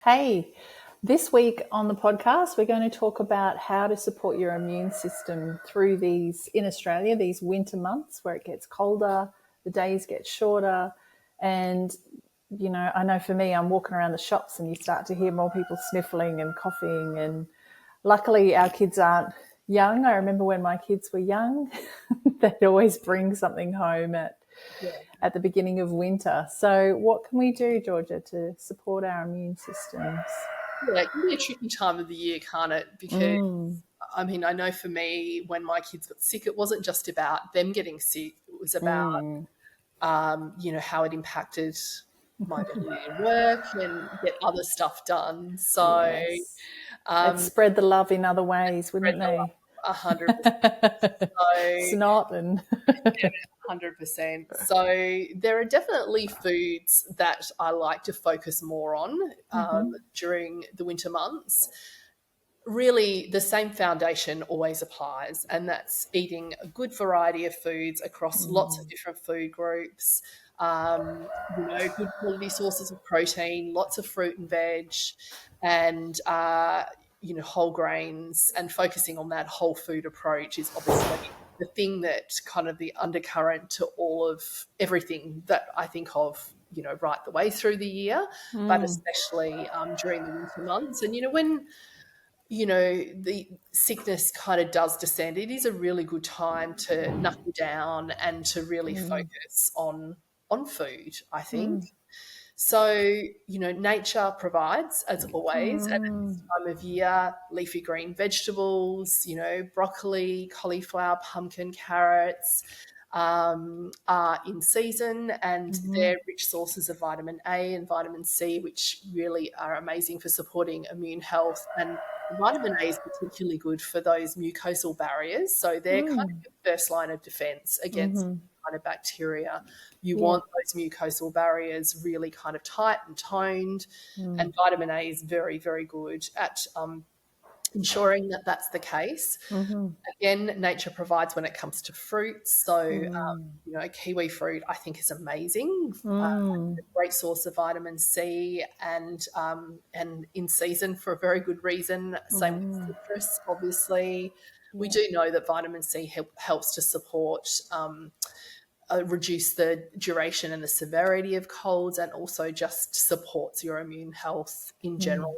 Hey, this week on the podcast, we're going to talk about how to support your immune system through in Australia, these winter months where it gets colder, the days get shorter. And, I know for me, I'm walking around the shops and you start to hear more people sniffling and coughing. And luckily, our kids aren't young. I remember when my kids were young, they'd always bring something home at the beginning of winter. So what can we do, Georgia, to support our immune systems? Yeah, it can be a tricky time of the year, can't it? Because, I know for me, when my kids got sick, it wasn't just about them getting sick. It was about, how it impacted my ability to work and get other stuff done. So, Yes. They'd um, spread the love in other ways, spread wouldn't the love they? 100%. So, Snot and 100%. So there are definitely foods that I like to focus more on during the winter months. Really, the same foundation always applies, and that's eating a good variety of foods across lots of different food groups. Good quality sources of protein, lots of fruit and veg, and whole grains, and focusing on that whole food approach is obviously the thing that kind of the undercurrent to all of everything that I think of, right the way through the year, but especially during the winter months. And, when the sickness kind of does descend, it is a really good time to knuckle down and to really focus on food, I think. So, nature provides, as always, and at this time of year, leafy green vegetables, broccoli, cauliflower, pumpkin, carrots are in season, and they're rich sources of vitamin A and vitamin C, which really are amazing for supporting immune health. And vitamin A is particularly good for those mucosal barriers. So they're kind of your first line of defense against kind of bacteria. You yeah. want those mucosal barriers really kind of tight and toned, and vitamin A is very, very good at ensuring that that's the case. Again, nature provides when it comes to fruits. So, kiwi fruit I think is amazing. A great source of vitamin C, and in season for a very good reason. Same with citrus, obviously. We do know that vitamin C helps to support reduce the duration and the severity of colds, and also just supports your immune health in general.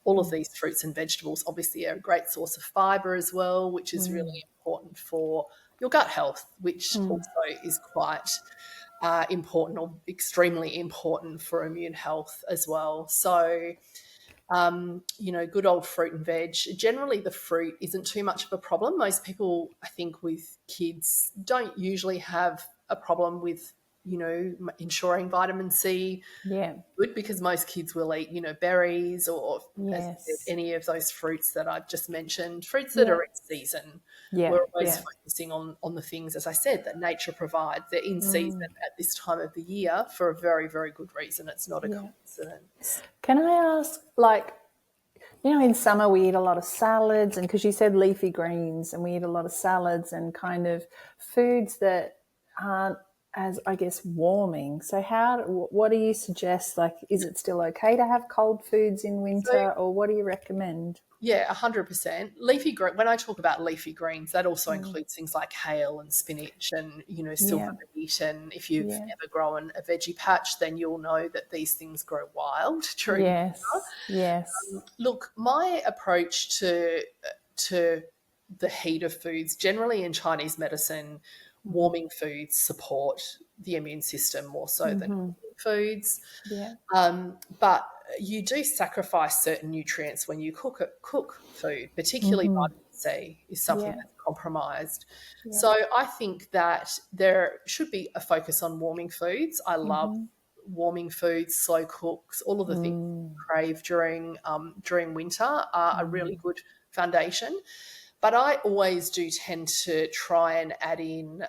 All of these fruits and vegetables obviously are a great source of fiber as well, which is really important for your gut health, which also is quite important, or extremely important for immune health as well. So, good old fruit and veg. Generally, the fruit isn't too much of a problem. Most people, I think, with kids don't usually have a problem with, ensuring vitamin C Yeah. good, because most kids will eat, berries, or as I said, Yes. any of those fruits that I've just mentioned, fruits that Yeah. are in season. Yeah. We're always Yeah. focusing on the things, as I said, that nature provides. They're in season at this time of the year for a very, very good reason. It's not a Yeah. coincidence. Can I ask, in summer we eat a lot of salads, and because you said leafy greens, and we eat a lot of salads and kind of foods that aren't as, I guess, warming. So what do you suggest? Like, is it still okay to have cold foods in So, winter, or what do you recommend? yeah, 100%. Leafy green. When I talk about leafy greens, that also includes things like kale and spinach and, silver Yeah. beet. And if you've Yeah. ever grown a veggie patch, then you'll know that these things grow wild during winter. Yes. Yes. Look, my approach to the heat of foods, generally in Chinese medicine, warming foods support the immune system more so than cooling foods. Yeah. But you do sacrifice certain nutrients when you cook food, particularly vitamin C is something Yeah. that's compromised. Yeah. So I think that there should be a focus on warming foods. I love warming foods, slow cooks, all of the things you crave during winter are a really good foundation. But I always do tend to try and add in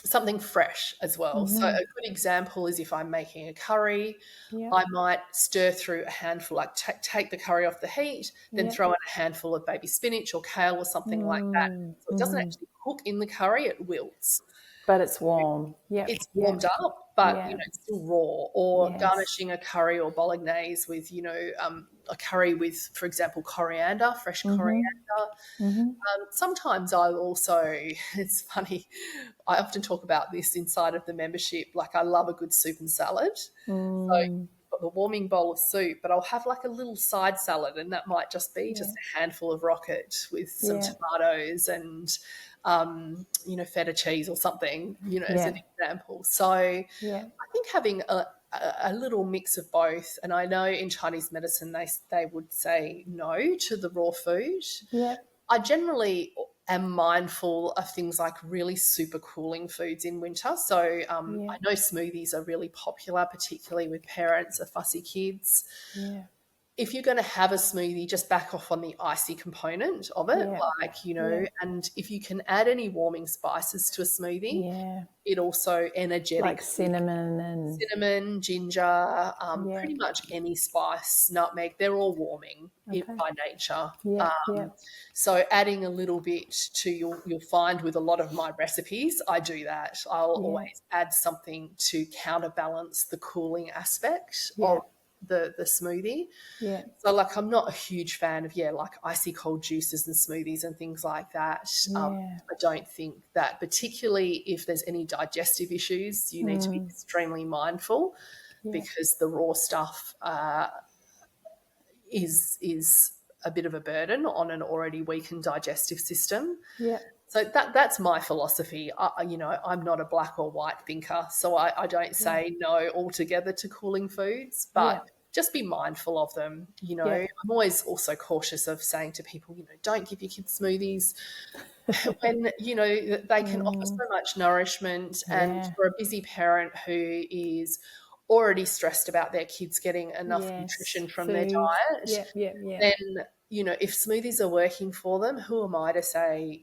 something fresh as well. So a good example is if I'm making a curry, Yeah. I might stir through a handful, like take the curry off the heat, then Yeah. throw in a handful of baby spinach or kale or something like that. So it doesn't actually cook in the curry, it wilts. But it's warm. Yep. It's Yeah. warmed up, but Yeah. it's still raw, or Yes. garnishing a curry or bolognese with a curry with, for example, coriander, fresh coriander. Sometimes I'll also, it's funny, I often talk about this inside of the membership. Like, I love a good soup and salad. So Mm. I've got the warming bowl of soup, but I'll have like a little side salad, and that might just be Yeah. just a handful of rocket with some Yeah. tomatoes and, feta cheese or something, as an Yeah. example. So I Yeah. think having a little mix of both, and I know in Chinese medicine they would say no to the raw food. Yeah. I generally am mindful of things like really super cooling foods in winter. So Yeah. I know smoothies are really popular, particularly with parents of fussy kids. Yeah. If you're going to have a smoothie, just back off on the icy component of it. Yeah. Like, Yeah. and if you can add any warming spices to a smoothie, Yeah. it also Like energetically, cinnamon and cinnamon, ginger, yeah. pretty much any spice, nutmeg, they're all warming Okay. by nature. Yeah. Yeah. So adding a little bit to you'll find with a lot of my recipes, I do that. I'll Yeah. always add something to counterbalance the cooling aspect Yeah. of the smoothie. Yeah. So, like, I'm not a huge fan of, like icy cold juices and smoothies and things like that. Yeah. I don't think that, particularly if there's any digestive issues, you need to be extremely mindful, Yeah. because the raw stuff is a bit of a burden on an already weakened digestive system. Yeah. So that's my philosophy. I'm not a black or white thinker, so I don't say no altogether to cooling foods, Yeah. but just be mindful of them. Yeah. I'm always also cautious of saying to people, don't give your kids smoothies when, they can offer so much nourishment. And Yeah. for a busy parent who is already stressed about their kids getting enough Yes. nutrition from their Food. diet, Yeah. Yeah. Yeah. then if smoothies are working for them, who am I to say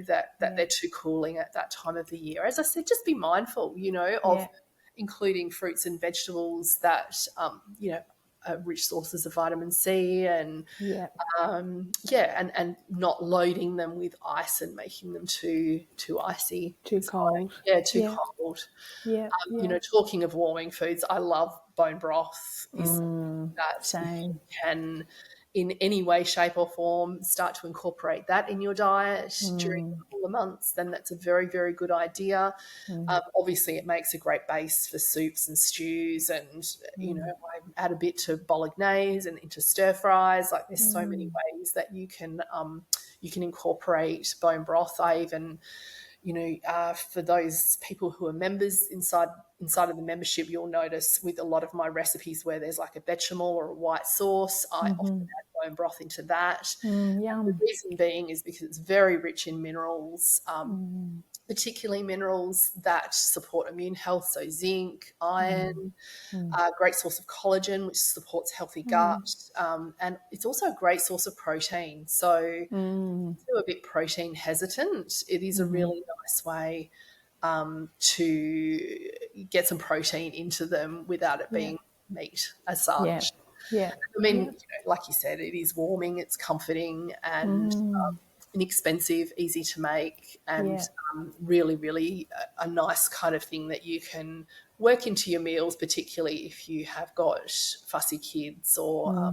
that Yeah. they're too cooling at that time of the year? As I said, just be mindful of Yeah. including fruits and vegetables that are rich sources of vitamin C, and Yeah. and not loading them with ice and making them too icy. Too So, cold. too Yeah. cold. Yeah. Yeah. Talking of warming foods, I love bone broth. Is that if you Same. can, in any way, shape, or form, start to incorporate that in your diet during the cooler months, then that's a very, very good idea. Obviously, it makes a great base for soups and stews, and I add a bit to bolognese and into stir fries. Like, there's so many ways that you can incorporate bone broth. I even for those people who are members inside of the membership, you'll notice with a lot of my recipes where there's like a bechamel or a white sauce, I often add bone broth into that. The Yum. reason being is because it's very rich in minerals, particularly minerals that support immune health, so zinc, iron, great source of collagen, which supports healthy gut, and it's also a great source of protein. So if you're a bit protein hesitant, it is a really nice way to get some protein into them without it Yeah. being meat as Yeah. such. Yeah. I mean, like you said, it is warming, it's comforting, and inexpensive, easy to make, and Yeah. really, really a nice kind of thing that you can work into your meals, particularly if you have got fussy kids or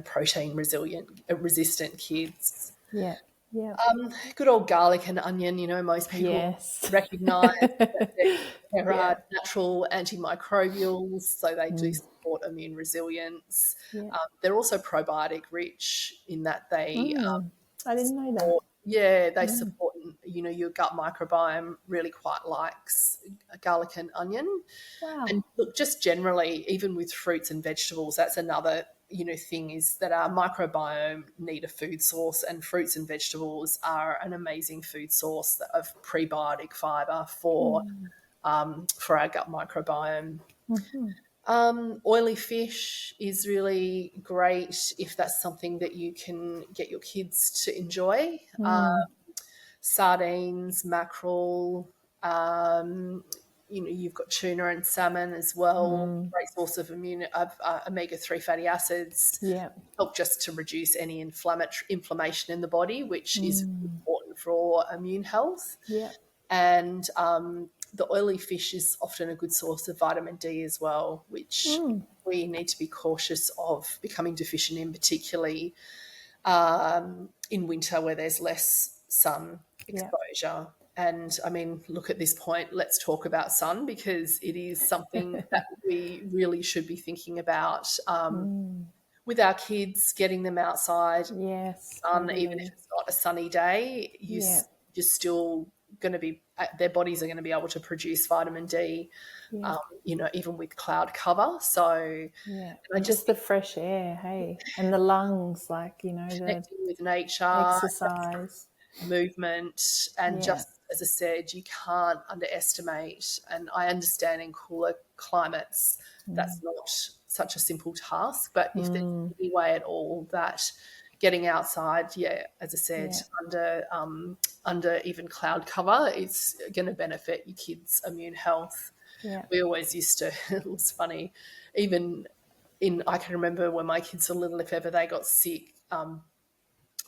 protein resistant kids. Yeah. Yeah. Good old garlic and onion. Most people Yes. recognise that there Yeah. are natural antimicrobials, so they do support immune resilience. Yeah. They're also probiotic rich in that they I didn't know that. support, they support, your gut microbiome really quite likes garlic and onion. Wow. And look, just generally, even with fruits and vegetables, that's another thing, is that our microbiome need a food source, and fruits and vegetables are an amazing food source of prebiotic fiber for our gut microbiome. Oily fish is really great if that's something that you can get your kids to enjoy. Sardines, mackerel, you've got tuna and salmon as well. Great source of omega-3 fatty acids. Yeah. Help just to reduce any inflammation in the body, which is important for immune health. Yeah. And the oily fish is often a good source of vitamin D as well, which we need to be cautious of becoming deficient in, particularly in winter where there's less sun Yeah. exposure. And I mean, look, at this point, let's talk about sun, because it is something that we really should be thinking about with our kids, getting them outside. Yes, Sun, even if totally. it's not a sunny day, Yeah. you're still going to be, their bodies are going to be able to produce vitamin D, Yeah. even with cloud cover. So, Yeah. I And just just the fresh air, hey, and the lungs, like, the connecting with nature, exercise. movement, and Yeah. just as I said, you can't underestimate. And I understand in cooler climates that's not such a simple task, but if there's any way at all that getting outside, as I said, Yeah. under even cloud cover, it's going to benefit your kids' immune health. Yeah. We always used to, it was funny, even I can remember when my kids were little, if ever they got sick,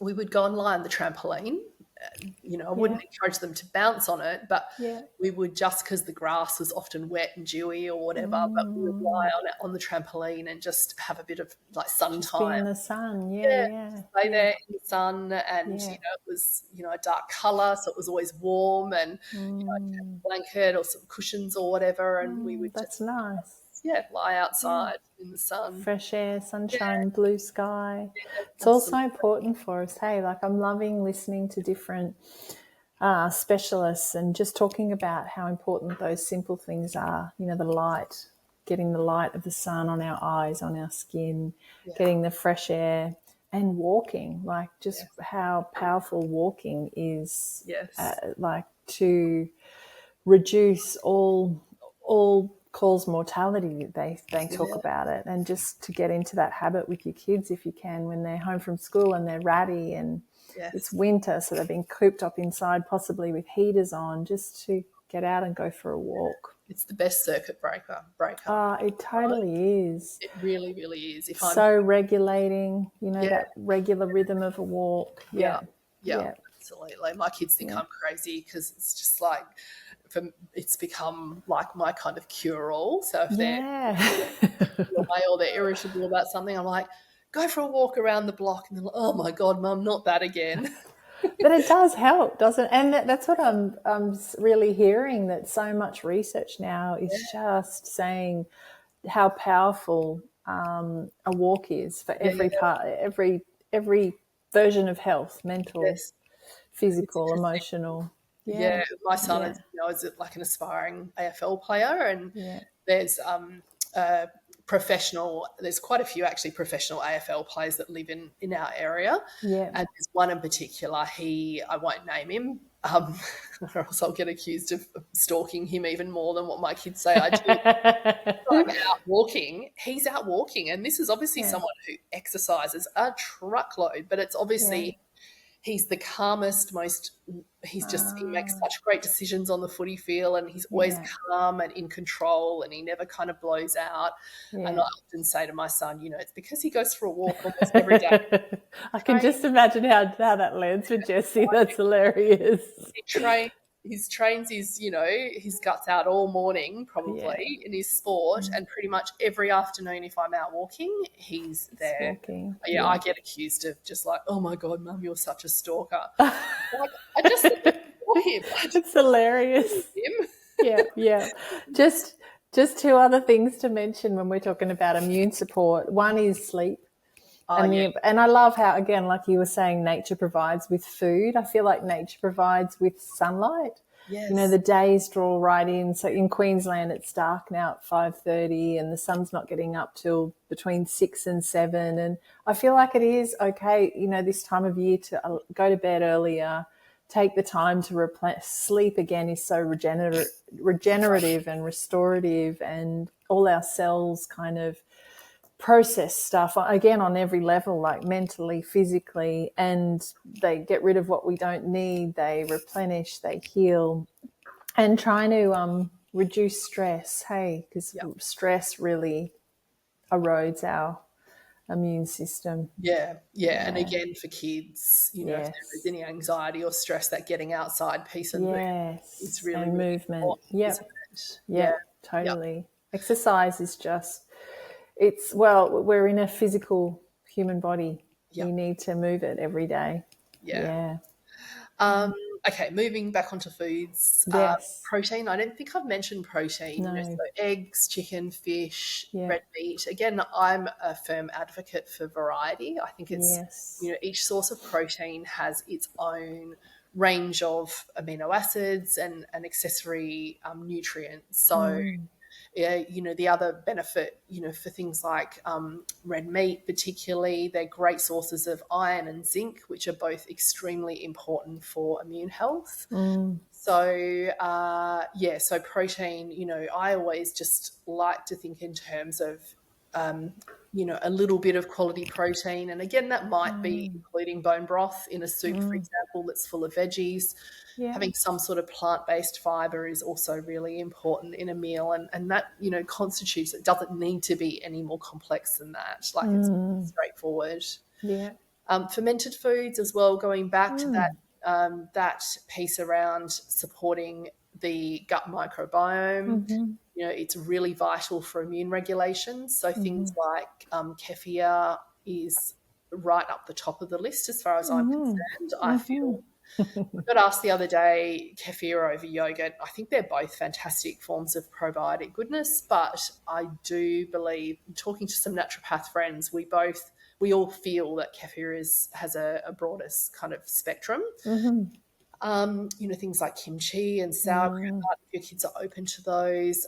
we would go and lie on the trampoline. I Yeah. wouldn't encourage them to bounce on it, but Yeah. we would, just because the grass was often wet and dewy or whatever, but we would lie on it on the trampoline and just have a bit of like sun Just be time. in the sun. Yeah. Yeah, Yeah. lay Yeah. there in the sun, and Yeah. it was a dark colour, so it was always warm, and I'd have a blanket or some cushions or whatever, and we would That's just nice. lie Yeah. outside in the sun. Fresh air, Yeah, sunshine, blue sky. It's also absolutely. important for us. Hey, like I'm loving listening to different specialists and just talking about how important those simple things are. The light, getting the light of the sun on our eyes, on our skin, Yeah. getting the fresh air, and walking. Like just Yes. how powerful walking is. Yes. Like to reduce all cause mortality. They talk Yeah. about it, and just to get into that habit with your kids if you can, when they're home from school and they're ratty and it's Yes. winter, so they've been cooped up inside, possibly with heaters on, just to get out and go for a walk. It's the best circuit breaker. It totally is. It really, really is. If I'm So regulating, Yeah, that regular rhythm of a walk. yeah, Yeah. yeah, Yeah. absolutely. My kids think Yeah. I'm crazy because it's just like, it's become like my kind of cure-all. So if they're Yeah. away or they're irritable about something, I'm like, go for a walk around the block, and they're like, oh my God, Mum, not that again. But it does help, doesn't it? And that's what I'm really hearing, that so much research now is just saying how powerful a walk is for Yeah, every part, every version of health, mental, yes, it's physical, interesting. emotional. Yeah, Yeah, my son yeah, is like an aspiring AFL player, and yeah, there's there's quite a few actually professional AFL players that live in our area, yeah. and there's one in particular. I won't name him, or else I'll get accused of stalking him even more than what my kids say I do. I'm out walking, he's out walking, and this is obviously Yeah, someone who exercises a truckload, but it's yeah. obviously he's the calmest, he makes such great decisions on the footy field, and he's always Yeah, calm and in control, and he never kind of blows out. And I yeah. often say to my son, it's because he goes for a walk almost every day. I can just imagine how that lands with Jesse. That's hilarious. He trains. He trains his guts out all morning, Yeah, probably in his sport, and pretty much every afternoon, if I'm out walking, he's it's there. walking. Yeah, Yeah. I get accused of just like, oh my God, Mum, you're such a stalker. Like, I just saw him. I just It's hilarious. him. Yeah, yeah. Just two other things to mention when we're talking about immune support. One is sleep. Oh yeah, And I love how, again, like you were saying, nature provides with food. I feel like nature provides with sunlight. yes, The days draw right in. So in Queensland, it's dark now at 5:30, and the sun's not getting up till between 6 and 7. And I feel like it is okay, this time of year to go to bed earlier, take the time to replenish. Sleep, again, is so regenerative and restorative, and all our cells kind of process stuff, again, on every level, like mentally, physically, and they get rid of what we don't need, they replenish, they heal, and trying to reduce stress, hey, because yeah, stress really erodes our immune system. Yeah, yeah. And again, for kids, if there is Yes. any anxiety or stress, that getting outside piece and move is Yes. really, And really movement. important, isn't Yep. it? Yeah, Yep. yeah, Totally. Exercise is just, well, we're in a physical human body. yeah, We need to move it every day. yeah. Yeah. Um, okay, moving back onto foods. Yes. Protein. I don't think I've mentioned protein. No. So eggs, chicken, fish, Yeah. red meat. Again, I'm a firm advocate for variety. I think it's Yes. each source of protein has its own range of amino acids and accessory nutrients. So yeah, the other benefit, for things like red meat, particularly, they're great sources of iron and zinc, which are both extremely important for immune health. So, so protein, I always just like to think in terms of, a little bit of quality protein. And again, that might be including bone broth in a soup, for example, that's full of veggies. Yeah. Having some sort of plant-based fiber is also really important in a meal. And that, constitutes, it doesn't need to be any more complex than that. Like it's straightforward. Yeah. Fermented foods as well, going back to that piece around supporting the gut microbiome. It's really vital for immune regulation. So things like kefir is right up the top of the list as far as I'm concerned. I feel I got asked the other day, kefir over yogurt. I think they're both fantastic forms of probiotic goodness, but I do believe, talking to some naturopath friends, we all feel that kefir has a broadest kind of spectrum. Things like kimchi and sauerkraut, if your kids are open to those.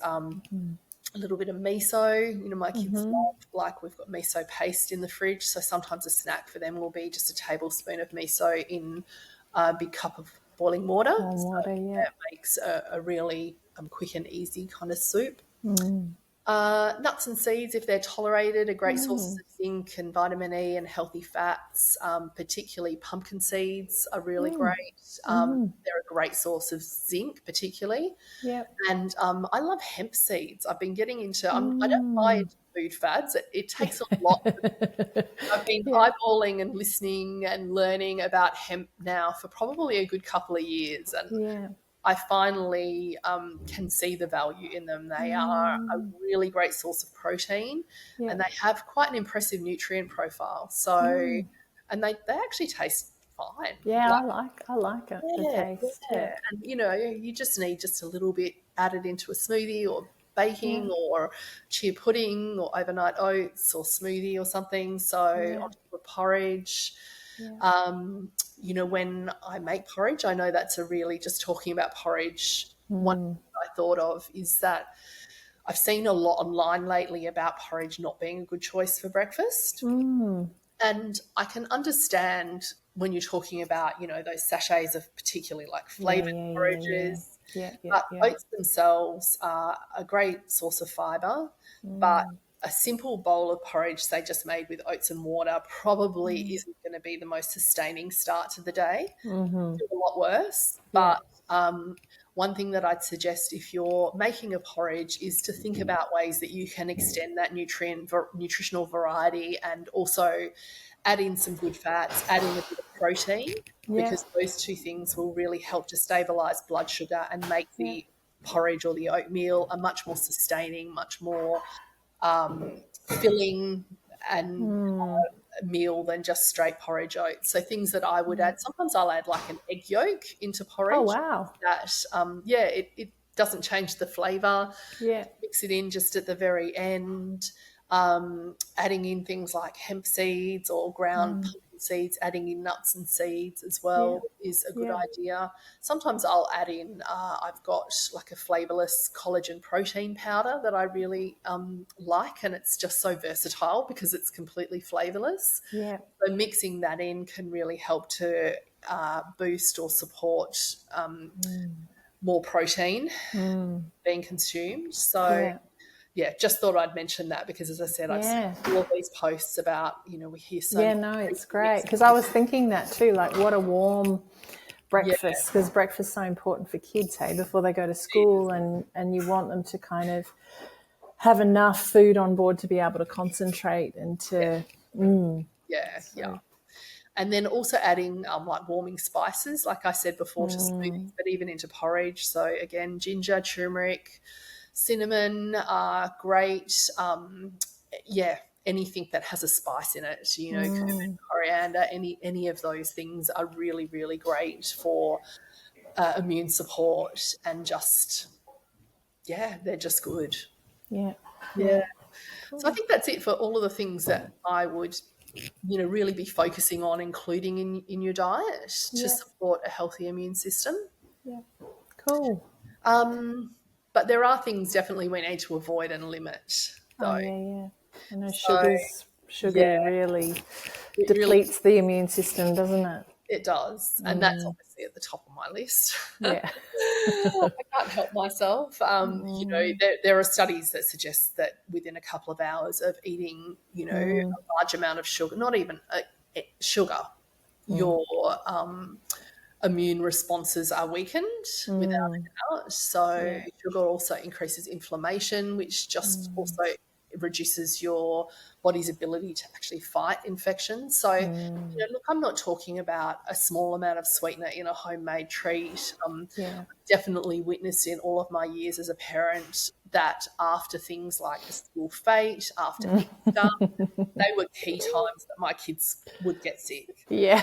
A little bit of miso, my kids love, like we've got miso paste in the fridge. So sometimes a snack for them will be just a tablespoon of miso in a big cup of boiling water. Warm So water. Yeah. that makes a really quick and easy kind of soup. Nuts and seeds, if they're tolerated, are great sources of zinc and vitamin E and healthy fats. Particularly pumpkin seeds are really great. They're a great source of zinc, particularly. Yep. And I love hemp seeds. I've been getting into. I don't buy into food fads. It takes a lot. I've been Yeah. eyeballing and listening and learning about hemp now for probably a good couple of years, and Yeah. I finally can see the value in them. They are a really great source of protein, Yeah. and they have quite an impressive nutrient profile. So, and they actually taste fine. Yeah. Like, I like it. The yeah, taste. Yeah. yeah. And you just need just a little bit added into a smoothie or Yeah. baking or chia pudding or overnight oats or smoothie or something. So Yeah. on top of porridge. Yeah. When I make porridge, I know that's a really, just talking about porridge, one thing I thought of is that I've seen a lot online lately about porridge not being a good choice for breakfast. And I can understand when you're talking about, those sachets of particularly like Yeah. flavoured Yeah. Yeah. Yeah. porridges. Yeah. Yeah. But Yeah. oats themselves are a great source of fibre. But a simple bowl of porridge, say just made with oats and water, probably isn't going to be the most sustaining start to the day. Do a lot worse. Yeah. But one thing that I'd suggest if you're making a porridge is to think about ways that you can extend that nutritional variety and also add in some good fats, add in a bit of protein, Yeah. because those two things will really help to stabilize blood sugar and make Yeah. the porridge or the oatmeal a much more sustaining, much more filling and meal than just straight porridge oats. So things that I would add, sometimes I'll add like an egg yolk into Oh porridge. wow. That it doesn't change the flavour. Yeah. Mix it in just at the very end. Adding in things like hemp seeds or ground pumpkin seeds, adding in nuts and seeds as Yeah. well is a good Yeah. idea. Sometimes I'll add in, I've got like a flavourless collagen protein powder that I really like, and it's just so versatile because it's completely flavourless. Yeah. So mixing that in can really help to boost or support more protein being consumed. So Yeah. just thought I'd mention that because, as I said, I've seen Yeah. all of these posts about, we hear so Yeah, many no, it's different great mixes. because I was thinking that too. Like, what a warm Yeah, breakfast, because breakfast is so important for kids, hey, before they go to school, and you want them to kind of have enough food on board to be able to concentrate and to Yeah, yeah. So, And then also adding like warming spices, like I said before, to smoothies, but even into porridge. So again, ginger, turmeric, cinnamon are great. Yeah, anything that has a spice in it, cumin, coriander, any of those things are really, really great for immune support and just, yeah, they're just good. yeah, Yeah. yeah, So I cool. think that's it for all of the things that I would, really be focusing on including in your diet to Yeah, support a healthy immune system. yeah, cool. Um, but there are things definitely we need to avoid and limit, Oh, though. yeah, yeah. I know So yeah, sugar really it really depletes the immune system, doesn't it? it does, and that's obviously at the top of my list. Yeah. I can't help myself. There are studies that suggest that within a couple of hours of eating, a large amount of sugar, not even sugar, your immune responses are weakened without a doubt. So Yeah. sugar also increases inflammation, which just also reduces your body's ability to actually fight infections. So, look, I'm not talking about a small amount of sweetener in a homemade treat. Yeah. Definitely witnessed in all of my years as a parent that after things like the school fete, after Easter, they were key times that my kids would get sick. Yeah.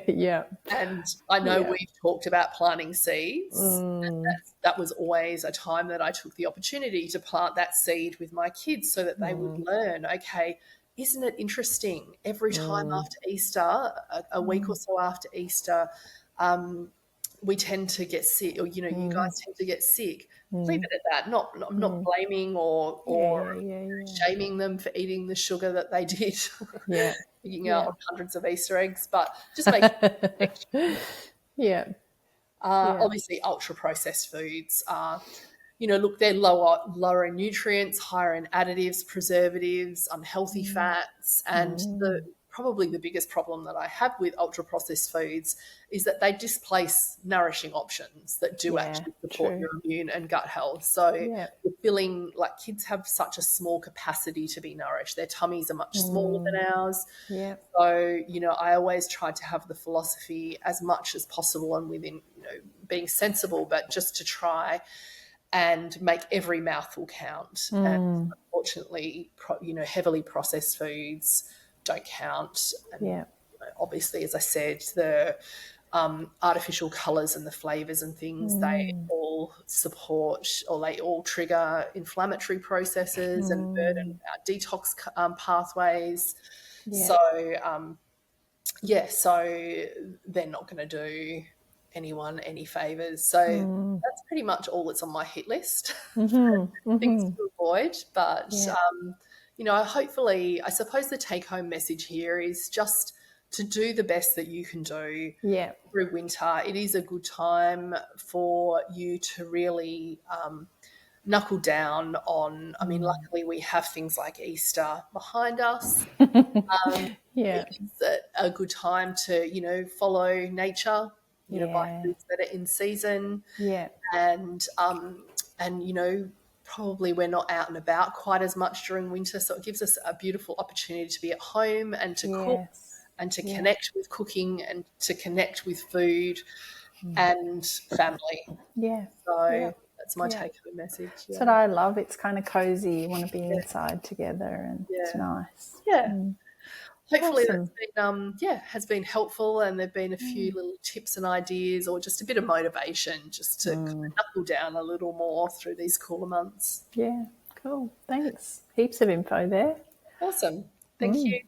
Yeah. And I know Yeah. we've talked about planting seeds, and that was always a time that I took the opportunity to plant that seed with my kids so that they would learn, okay, isn't it interesting? Every time after Easter, a week or so after Easter, we tend to get sick, or you guys tend to get sick. Leave it at that. I'm not blaming Yeah. or Yeah. Yeah. Yeah. shaming them for eating the sugar that they did, Yeah. picking out Yeah. on hundreds of Easter eggs, but just making Yeah. Yeah. obviously ultra processed foods are, look, they're lower in nutrients, higher in additives, preservatives, unhealthy fats, and probably the biggest problem that I have with ultra processed foods is that they displace nourishing options that do Yeah. actually support True. your immune and gut health. So Yeah. you're feeling like kids have such a small capacity to be nourished. Their tummies are much smaller than ours. Yeah. So, I always try to have the philosophy as much as possible and within, being sensible, but just to try and make every mouthful count. And unfortunately, heavily processed foods don't count. And Yeah. obviously, as I said, the artificial colours and the flavours and things, they all support or they all trigger inflammatory processes and burden our detox pathways. Yeah. So, so they're not going to do anyone any favours. So that's pretty much all that's on my hit list. Things to avoid. But, Yeah. hopefully, I suppose the take home message here is just to do the best that you can do Yeah. through winter. It is a good time for you to really knuckle down on. I mean, luckily, we have things like Easter behind us. Yeah. It is a good time to, follow nature, buy Yeah. foods that are in season, Yeah. and probably we're not out and about quite as much during winter, so it gives us a beautiful opportunity to be at home and to cook Yes. and to Yeah. connect with cooking and to connect with food and family. Yeah. Yeah. So that's my Yeah. take home message. That's Yeah. what I love. It's kind of cozy. You want to be Yeah. inside together, and it's Yeah. nice. Yeah. Hopefully Awesome. has been helpful, and there've been a few little tips and ideas, or just a bit of motivation, just to kind of knuckle down a little more through these cooler months. Yeah. Cool. Thanks. Heaps of info there. Awesome. Thank you.